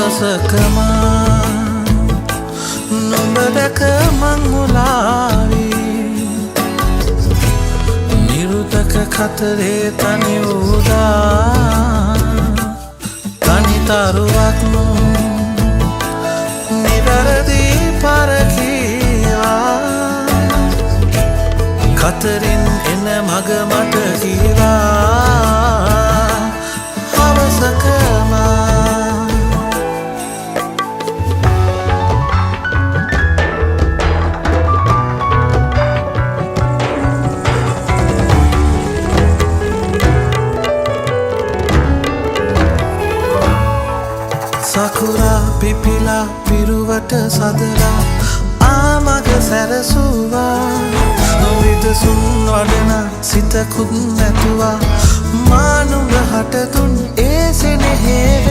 දවසකම නුඹ දැක මං මුලාවී නිරුතක කතරේ තනි වූදා තනිතරුවක් නිවැරදි පරකීවා කතරින් එන මග මට කීවා හවසකම සකුරා පිපිලා පිරුවට සදලා ආමග සැරසුවා නොවිදසුන් වඩන සිතකුත් නැතුවා මානුඹ හටතුන් ඒ සෙනෙහේ